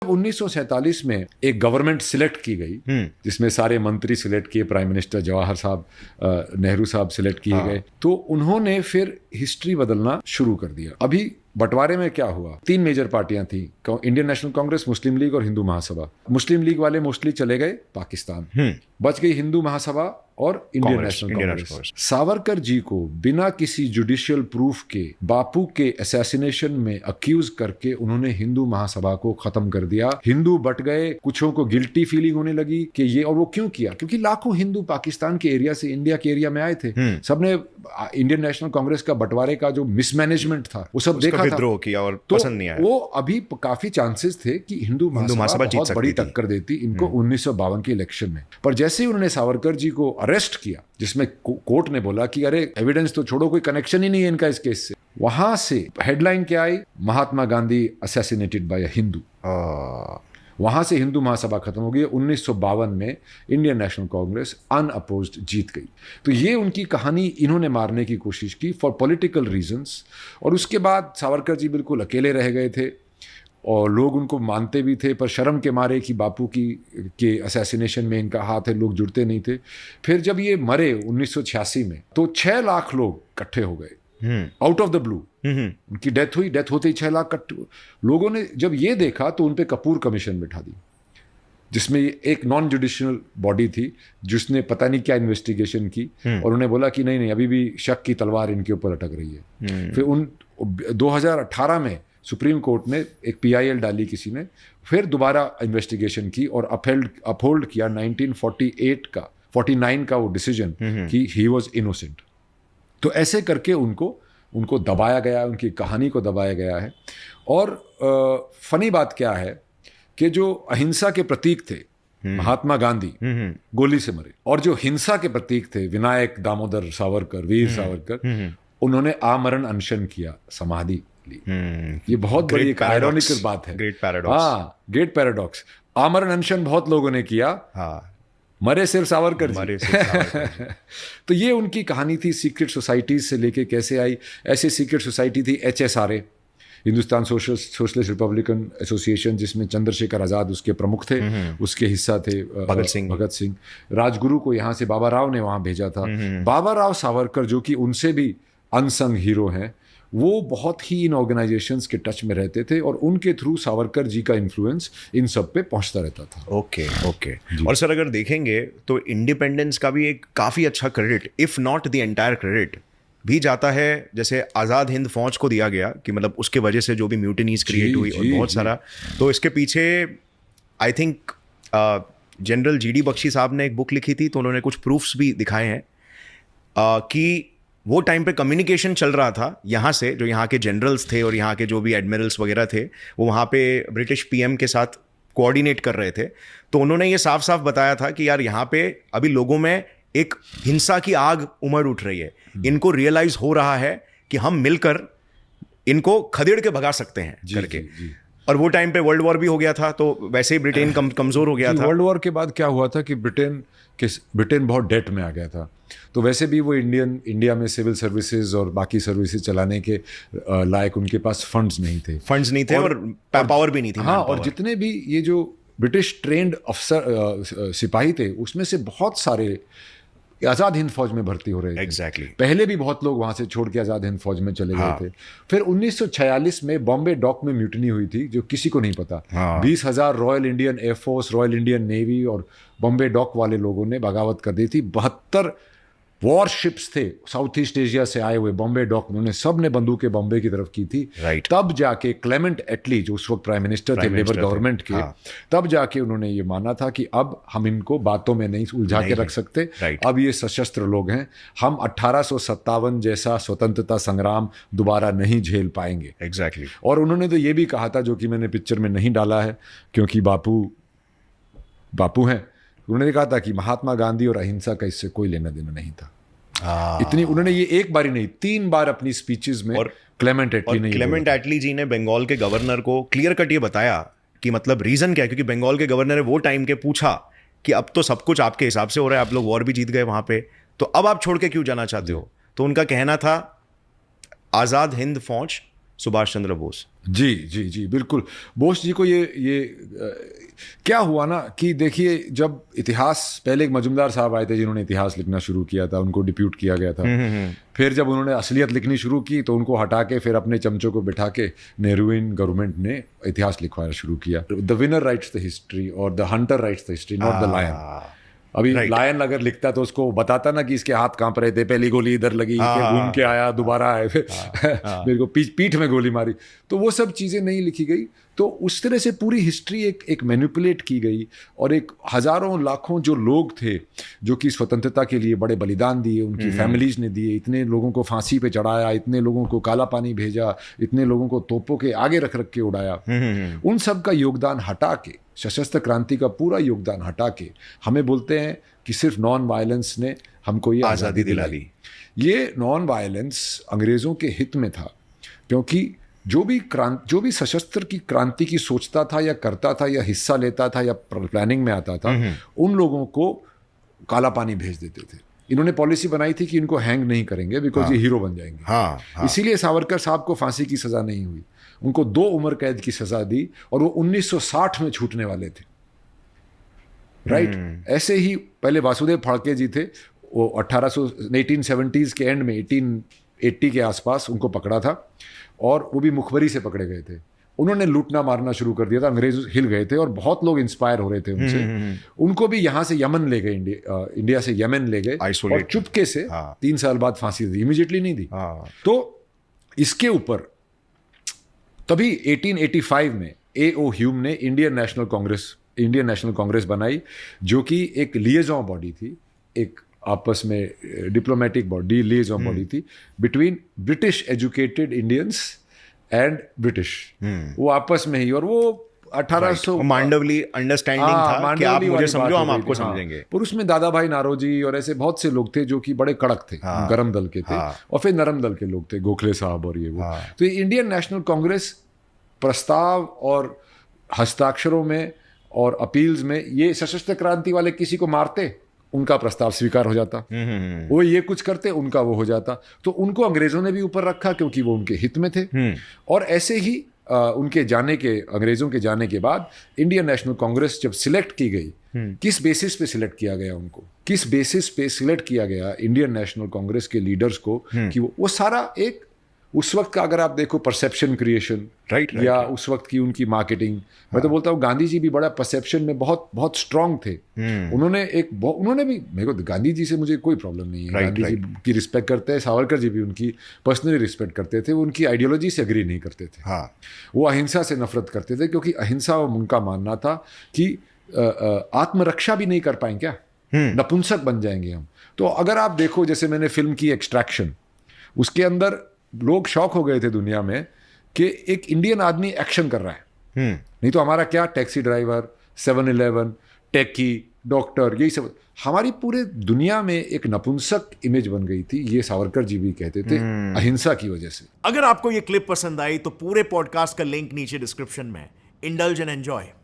1947 में एक government select की गई जिसमें सारे मंत्री सिलेक्ट किए, प्राइम मिनिस्टर जवाहर साहब, नेहरू साहब सिलेक्ट किए गए। तो उन्होंने फिर हिस्ट्री बदलना शुरू कर दिया। अभी बंटवारे में क्या हुआ, 3 मेजर पार्टियां थी, इंडियन नेशनल कांग्रेस, मुस्लिम लीग और हिंदू महासभा। मुस्लिम लीग वाले मोस्टली चले गए पाकिस्तान, बच गई हिंदू महासभा और इंडियन नेशनल कांग्रेस। सावरकर जी को बिना किसी जुडिशियल प्रूफ के बापू के असैसिनेशन में अक्यूज करके उन्होंने हिंदू महासभा को खत्म कर दिया। हिंदू बट गए, कुछों को गिल्टी फीलिंग होने लगी कि ये, और वो क्यों किया, क्योंकि लाखों हिंदू पाकिस्तान के एरिया से इंडिया के एरिया में आए थे। सबने इंडियन नेशनल कांग्रेस का बंटवारे का जो मिसमैनेजमेंट था वो सब देखा था, विद्रोह किया और तो पसंद नहीं आया। वो अभी काफी चांसेस थे कि हिंदू महासभा बहुत बड़ी टक्कर देती इनको 1952 के इलेक्शन में। पर जैसे ही उन्होंने सावरकर जी को अरेस्ट किया, जिसमें कोर्ट ने बोला कि अरे एविडेंस तो छोड़ो, कोई कनेक्शन ही नहीं है इनका इस केस से, वहां से हेडलाइन क्या आई, महात्मा गांधी असैसिनेटेड बाय अ हिंदू। वहां से हिंदू महासभा खत्म हो गई। 1952 में इंडियन नेशनल कांग्रेस अनअपोज्ड जीत गई। तो ये उनकी कहानी, इन्होंने मारने की कोशिश की फॉर पॉलिटिकल रीजंस। और उसके बाद सावरकर जी बिल्कुल अकेले रह गए थे और लोग उनको मानते भी थे, पर शर्म के मारे कि बापू के असैसिनेशन में इनका हाथ है, लोग जुड़ते नहीं थे। फिर जब ये मरे 1986 में, तो 6 लाख लोग इकट्ठे हो गए आउट ऑफ द ब्लू। उनकी डेथ हुई, डेथ होते ही 6 लाख लोगों ने जब ये देखा तो उन पे कपूर कमीशन बिठा दी, जिसमें एक नॉन जुडिशियल बॉडी थी जिसने पता नहीं क्या इन्वेस्टिगेशन की, और उन्हें बोला कि नहीं अभी भी शक की तलवार इनके ऊपर अटक रही है। फिर 2018 में सुप्रीम कोर्ट ने एक PIL डाली किसी ने, फिर दोबारा इन्वेस्टिगेशन की और अपहोल्ड किया 1949 का वो डिसीजन कि ही वॉज इनोसेंट। तो ऐसे करके उनको दबाया गया, उनकी कहानी को दबाया गया है। और फनी बात क्या है कि जो अहिंसा के प्रतीक थे महात्मा गांधी गोली से मरे, और जो हिंसा के प्रतीक थे विनायक दामोदर सावरकर, वीर सावरकर, उन्होंने आमरण अनशन किया, समाधि ली। ये बहुत बड़ी एक आयरॉनिकल बात है, ग्रेट पैराडॉक्स। हाँ, ग्रेट पैराडॉक्स। आमरण अनशन बहुत लोगों ने किया, मरे सिर्फ सावरकर जी। तो ये उनकी कहानी थी। सीक्रेट सोसाइटीज से लेके कैसे आई, ऐसे सीक्रेट सोसाइटी थी HSRA, Hindustan socialist Republican association, जिसमें चंद्रशेखर आजाद उसके प्रमुख थे, उसके हिस्सा थे भगत सिंह। राजगुरु को यहाँ से बाबा राव ने वहाँ भेजा था। बाबा राव सावरकर, जो कि उनसे भी अनसंग हीरो हैं, वो बहुत ही इन ऑर्गेनाइजेशंस के टच में रहते थे और उनके थ्रू सावरकर जी का इन्फ्लुएंस इन सब पे पहुंचता रहता था। ओके। और सर अगर देखेंगे तो इंडिपेंडेंस का भी एक काफ़ी अच्छा credit, if not the entire credit, भी जाता है जैसे आज़ाद हिंद फौज को दिया गया कि मतलब उसके वजह से जो भी म्यूटिनीज क्रिएट हुई और बहुत सारा। तो इसके पीछे I think general GD Bakshi साहब ने एक बुक लिखी थी, तो उन्होंने कुछ प्रूफ्स भी दिखाए हैं कि वो टाइम पे कम्युनिकेशन चल रहा था यहाँ से, जो यहाँ के जनरल्स थे और यहाँ के जो भी एडमिरल्स वगैरह थे, वो वहाँ पे ब्रिटिश PM के साथ कोऑर्डिनेट कर रहे थे। तो उन्होंने ये साफ साफ बताया था कि यार यहाँ पे अभी लोगों में एक हिंसा की आग उमड़ उठ रही है, इनको रियलाइज हो रहा है कि हम मिलकर इनको खदेड़ के भगा सकते हैं करके। और वो टाइम पे वर्ल्ड वॉर भी हो गया था, तो वैसे ही ब्रिटेन कमजोर हो गया था। वर्ल्ड वॉर के बाद क्या हुआ था कि ब्रिटेन बहुत डेट में आ गया था, तो वैसे भी वो इंडिया में सिविल सर्विसेज और बाकी सर्विसेज चलाने के लायक उनके पास फंड्स नहीं थे और पावर भी नहीं थी। हाँ, और जितने भी ये जो ब्रिटिश ट्रेंड अफसर सिपाही थे, उसमें से बहुत सारे आज़ाद हिंद फौज में भर्ती हो रहे थे। Exactly. पहले भी बहुत लोग वहां से छोड़ के आज़ाद हिंद फौज में चले गए थे। फिर 1946 में बॉम्बे डॉक में म्यूटिनी हुई थी, जो किसी को नहीं पता। 20,000 royal Indian air force, royal Indian navy और बॉम्बे डॉक वाले लोगों ने बगावत कर दी थी। 72 वॉरशिप्स थे साउथ ईस्ट एशिया से आए हुए बॉम्बे डॉक में, उन्होंने सब ने बंदूकें बॉम्बे की तरफ की थी। तब जाके क्लेमेंट एटली, जो उस वक्त प्राइम मिनिस्टर थे लेबर गवर्नमेंट के, तब जाके उन्होंने ये माना था कि अब हम इनको बातों में नहीं उलझा के रख सकते। अब ये सशस्त्र लोग हैं, हम 1857 जैसा स्वतंत्रता संग्राम दोबारा नहीं झेल पाएंगे। एग्जैक्टली। और उन्होंने तो ये भी कहा था, जो कि मैंने पिक्चर में नहीं डाला है क्योंकि बापू हैं, उन्होंने कहा था कि महात्मा गांधी और अहिंसा का इससे कोई लेना देना नहीं था। इतनी उन्होंने ये एक बार ही नहीं, 3 बार अपनी स्पीचेस में क्लेमेंट एटली जी ने बंगाल के गवर्नर को क्लियर कट ये बताया कि मतलब रीजन क्या है, क्योंकि बंगाल के गवर्नर ने वो टाइम के पूछा कि अब तो सब कुछ आपके हिसाब से हो रहा है, आप लोग वॉर भी जीत गए वहां पे, तो अब आप छोड़ के क्यों जाना चाहते हो। तो उनका कहना था आज़ाद हिंद फौज सुभाष चंद्र बोस। जी जी जी बिल्कुल। बोस जी को ये क्या हुआ ना कि देखिए, जब इतिहास, पहले एक मजुमदार साहब आए थे जिन्होंने इतिहास लिखना शुरू किया था, उनको डिप्यूट किया गया था। फिर जब उन्होंने असलियत लिखनी शुरू की तो उनको हटा के फिर अपने चमचों को बिठा के नेहरूइन गवर्नमेंट ने इतिहास लिखवाना शुरू किया। The winner writes the history और the hunter writes the history, not the lion. अभी लायन अगर लिखता तो उसको बताता ना कि इसके हाथ कांप रहे थे, पहली गोली इधर लगी, फिर घूम के आया, दोबारा आए, फिर मेरे को पीठ में गोली मारी, तो वो सब चीज़ें नहीं लिखी गई। तो उस तरह से पूरी हिस्ट्री एक मैनिपुलेट की गई, और एक हज़ारों लाखों जो लोग थे जो कि स्वतंत्रता के लिए बड़े बलिदान दिए, उनकी फैमिलीज ने दिए, इतने लोगों को फांसी पे चढ़ाया, इतने लोगों को काला पानी भेजा, इतने लोगों को तोपों के आगे रख रख के उड़ाया, उन सब का योगदान हटा के, सशस्त्र क्रांति का पूरा योगदान हटा के हमें बोलते हैं कि सिर्फ नॉन वायलेंस ने हमको ये आज़ादी दिला दी। ये नॉन वायलेंस अंग्रेज़ों के हित में था, क्योंकि जो भी सशस्त्र की क्रांति की सोचता था या करता था या हिस्सा लेता था या प्लानिंग में आता था, उन लोगों को काला पानी भेज देते थे। इन्होंने पॉलिसी बनाई थी कि इनको हैंग नहीं करेंगे बिकॉज ये हीरो बन जाएंगे। इसीलिए सावरकर साहब को फांसी की सज़ा नहीं हुई, उनको 2 उम्र कैद की सज़ा दी, और वो 1960 में छूटने वाले थे। राइट। ऐसे ही पहले वासुदेव फाड़के जी थे, वो 1870s के एंड में 1880 के आसपास उनको पकड़ा था, और वो भी मुखबरी से पकड़े गए थे। उन्होंने लूटना मारना शुरू कर दिया था, अंग्रेज हिल गए थे और बहुत लोग इंस्पायर हो रहे थे उनसे। उनको भी यहाँ से यमन ले गए, इंडिया से यमन ले गए, और चुपके से 3 साल बाद फांसी दी, इमीडिएटली नहीं दी। तो इसके ऊपर तभी 1885 में A.O. ह्यूम ने इंडियन नेशनल कांग्रेस बनाई, जो कि एक लिएजॉन बॉडी थी, एक आपस में डिप्लोमेटिक बॉडी, लिएजॉन बॉडी थी between British educated Indians and British. वो आपस में ही, और वो 1800 मांडवली अंडरस्टैंडिंग था कि आप मुझे समझो, हम आपको समझेंगे। पर उसमें दादा भाई नारोजी और ऐसे बहुत से लोग थे जो कि बड़े कड़क थे, गरम दल के थे, और फिर नरम दल के लोग थे, गोखले साहब और ये वो। तो ये इंडियन नेशनल कांग्रेस प्रस्ताव और हस्ताक्षरों में और अपील्स में, ये सशस्त्र क्रांति वाले किसी को मारते, उनका प्रस्ताव स्वीकार हो जाता, वो ये कुछ करते, उनका वो हो जाता। तो उनको अंग्रेजों ने भी ऊपर रखा क्योंकि वो उनके हित में थे। और ऐसे ही अंग्रेजों के जाने के बाद इंडियन नेशनल कांग्रेस जब सिलेक्ट की गई, किस बेसिस पे सिलेक्ट किया गया उनको, किस बेसिस पे सिलेक्ट किया गया इंडियन नेशनल कांग्रेस के लीडर्स को, कि वो सारा एक उस वक्त का अगर आप देखो परसेप्शन क्रिएशन, राइट, या उस वक्त की उनकी मार्केटिंग। मैं तो बोलता हूँ गांधी जी भी बड़ा परसेप्शन में बहुत बहुत स्ट्रांग थे। उन्होंने भी, मेरे को गांधी जी से मुझे कोई प्रॉब्लम नहीं है, गांधी जी की रिस्पेक्ट करते हैं, सावरकर जी भी उनकी पर्सनली रिस्पेक्ट करते थे, वो उनकी आइडियोलॉजी से एग्री नहीं करते थे। वो अहिंसा से नफरत करते थे, क्योंकि अहिंसा उनका मानना था कि आत्मरक्षा भी नहीं कर पाएंगे क्या, नपुंसक बन जाएंगे हम। तो अगर आप देखो, जैसे मैंने फिल्म की एक्सट्रैक्शन, उसके अंदर लोग शॉक हो गए थे दुनिया में कि एक इंडियन आदमी एक्शन कर रहा है। नहीं तो हमारा क्या, टैक्सी ड्राइवर, 7-Eleven, टेकी, डॉक्टर, यही सब, हमारी पूरे दुनिया में एक नपुंसक इमेज बन गई थी। ये सावरकर जी भी कहते थे, अहिंसा की वजह से। अगर आपको ये क्लिप पसंद आई तो पूरे पॉडकास्ट का लिंक नीचे डिस्क्रिप्शन में। Indulge and enjoy.